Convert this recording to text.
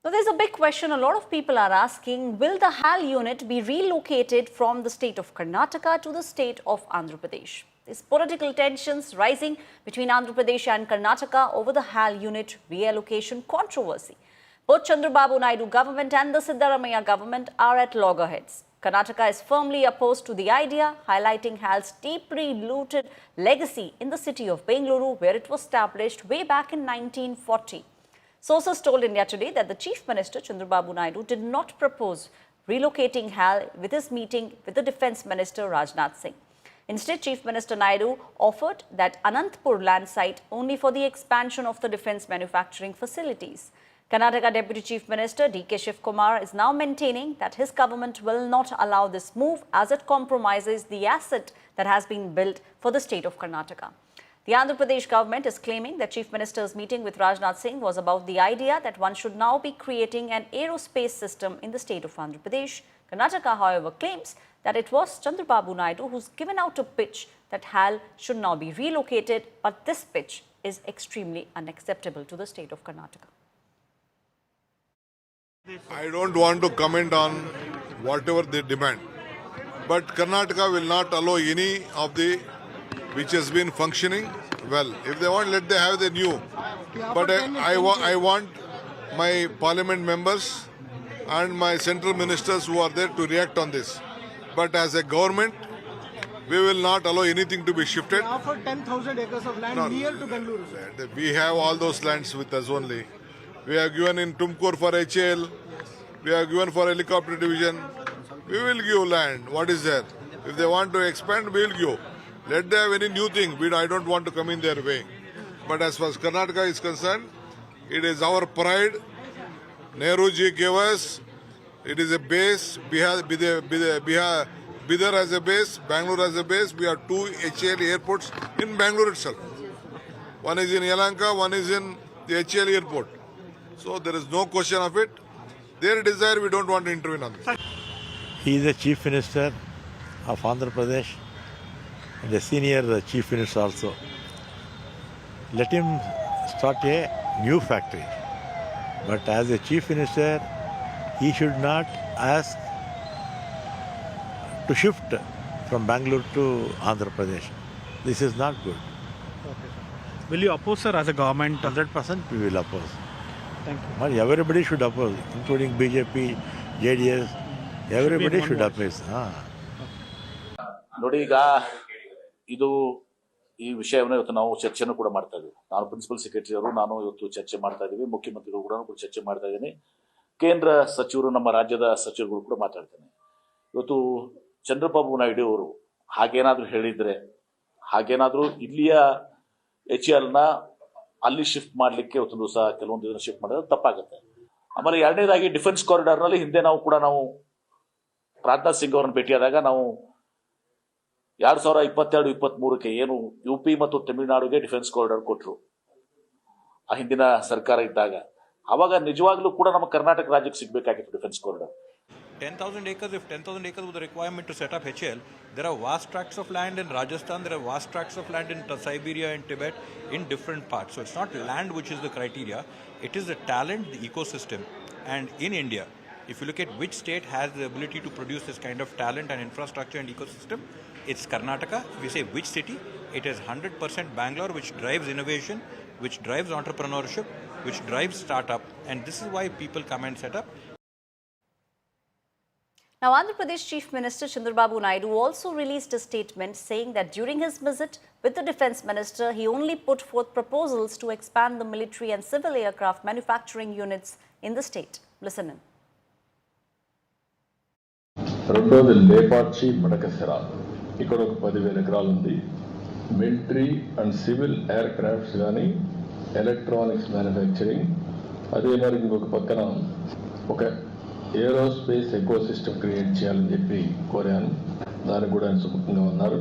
So there's a big question a lot of people are asking, will the HAL unit be relocated from the state of Karnataka to the state of Andhra Pradesh? There's political tensions rising between Andhra Pradesh and Karnataka over the HAL unit reallocation controversy. Both Chandrababu Naidu government and the Siddaramaiah government are at loggerheads. Karnataka is firmly opposed to the idea, highlighting HAL's deeply rooted legacy in the city of Bengaluru, where it was established way back in 1940. Sources told India Today that the Chief Minister Chandrababu Naidu did not propose relocating HAL with his meeting with the Defence Minister Rajnath Singh. Instead, Chief Minister Naidu offered that Anantapur land site only for the expansion of the defence manufacturing facilities. Karnataka Deputy Chief Minister D.K. Shivkumar is now maintaining that his government will not allow this move as it compromises the asset that has been built for the state of Karnataka. The Andhra Pradesh government is claiming that Chief Minister's meeting with Rajnath Singh was about the idea that one should now be creating an aerospace system in the state of Andhra Pradesh. Karnataka, however, claims that it was Chandrababu Naidu who's given out a pitch that HAL should now be relocated, but this pitch is extremely unacceptable to the state of Karnataka. I don't want to comment on whatever they demand, but Karnataka will not allow any of the which has been functioning well. If they want, let them have the new. But I want my parliament members and my central ministers who are there to react on this. But as a government, we will not allow anything to be shifted. We offered 10,000 acres of land near to Bengaluru. We have all those lands with us only. We have given in Tumkur for HAL. We have given for helicopter division. We will give land. What is there? If they want to expand, we will give. Let them have any new thing. I don't want to come in their way. But as far as Karnataka is concerned, it is our pride. Nehruji gave us. It is a base. Bidar as a base, Bangalore as a base. We have two HAL airports in Bangalore itself. One is in Yelahanka, one is in the HAL airport. So there is no question of it. Their desire, we don't want to intervene on this. He is the Chief Minister of Andhra Pradesh, and the senior Chief Minister also. Let him start a new factory. But as a Chief Minister, he should not ask to shift from Bangalore to Andhra Pradesh. This is not good. Okay. Will you oppose, sir, as a government? 100% we will oppose. Thank you. But everybody should oppose, including BJP, JDS. Everybody should oppose. ನೋಡಿ, ಈಗ ಇದು ಈ ವಿಷಯವನ್ನು ಇವತ್ತು ನಾವು ಚರ್ಚೆನೂ ಕೂಡ ಮಾಡ್ತಾ ಇದ್ದೀವಿ. ನಾನು ಪ್ರಿನ್ಸಿಪಲ್ ಸೆಕ್ರೆಟರಿ ಅವರು ನಾನು ಇವತ್ತು ಚರ್ಚೆ ಮಾಡ್ತಾ ಇದ್ದೀವಿ. ಮುಖ್ಯಮಂತ್ರಿಗಳು ಕೂಡ ಚರ್ಚೆ ಮಾಡ್ತಾ ಇದ್ದೀನಿ. ಕೇಂದ್ರ ಸಚಿವರು, ನಮ್ಮ ರಾಜ್ಯದ ಸಚಿವರುಗಳು ಕೂಡ ಮಾತಾಡ್ತೇನೆ. ಇವತ್ತು ಚಂದ್ರಬಾಬು ನಾಯ್ಡು ಅವರು ಹಾಗೇನಾದ್ರೂ ಹೇಳಿದ್ರೆ, ಹಾಗೇನಾದ್ರೂ ಇಲ್ಲಿಯ HALನ ಅಲ್ಲಿ ಶಿಫ್ಟ್ ಮಾಡ್ಲಿಕ್ಕೆ ಇವತ್ತು ದಿವಸ ಕೆಲವೊಂದು ಇದನ್ನ ಶಿಫ್ಟ್ ಮಾಡಿದ್ರೆ ತಪ್ಪಾಗುತ್ತೆ. ಆಮೇಲೆ ಎರಡನೇದಾಗಿ ಡಿಫೆನ್ಸ್ ಕಾರಿಡಾರ್ನಲ್ಲಿ ಹಿಂದೆ ನಾವು ರಾಜನಾಥ್ ಸಿಂಗ್ ಅವರನ್ನು ಭೇಟಿಯಾದಾಗ ನಾವು 2022-23 ಏನು UP ಮತ್ತು ತಮಿಳುನಾಡುಗೆ ಡಿಫೆನ್ಸ್ ಕಾರಿಡಾರ್ ಕೊಟ್ಟರು ಆ ಹಿಂದಿನ ಸರ್ಕಾರ ಇದ್ದಾಗ. ಅವಾಗ ನಿಜವಾಗ್ಲೂ ಕೂಡ ನಮ್ಮ ಕರ್ನಾಟಕ ರಾಜ್ಯಕ್ಕೆ ಸಿಗಬೇಕಾಗಿತ್ತು defence corridor. 10,000 acres, if 10,000 acres was the requirement to set up HAL, there are vast tracts of land in Rajasthan, there are vast tracts of land in Siberia and Tibet in different parts. So it's not land which is the criteria, it is the talent, the ecosystem. And in India, if you look at which state has the ability to produce this kind of talent and infrastructure and ecosystem, it's Karnataka. If you say which city, it is 100% Bangalore, which drives innovation, which drives entrepreneurship, which drives startup. And this is why people come and set up. Now, Andhra Pradesh Chief Minister Chandrababu Naidu also released a statement saying that during his visit with the Defence Minister, he only put forth proposals to expand the military and civil aircraft manufacturing units in the state. Listen in. రెండోది లేపాక్షి మడకసిర, ఇక్కడ ఒక 10,000 ఎకరాలు ఉంది. Military and civil air crafts కానీ electronics manufacturing, అదే మరి ఇంకొక పక్కన ఒక ఏరోస్పేస్ ఎకోసిస్టమ్ క్రియేట్ చేయాలని చెప్పి కోరాను. దానికి కూడా ఆయన సుముఖంగా ఉన్నారు.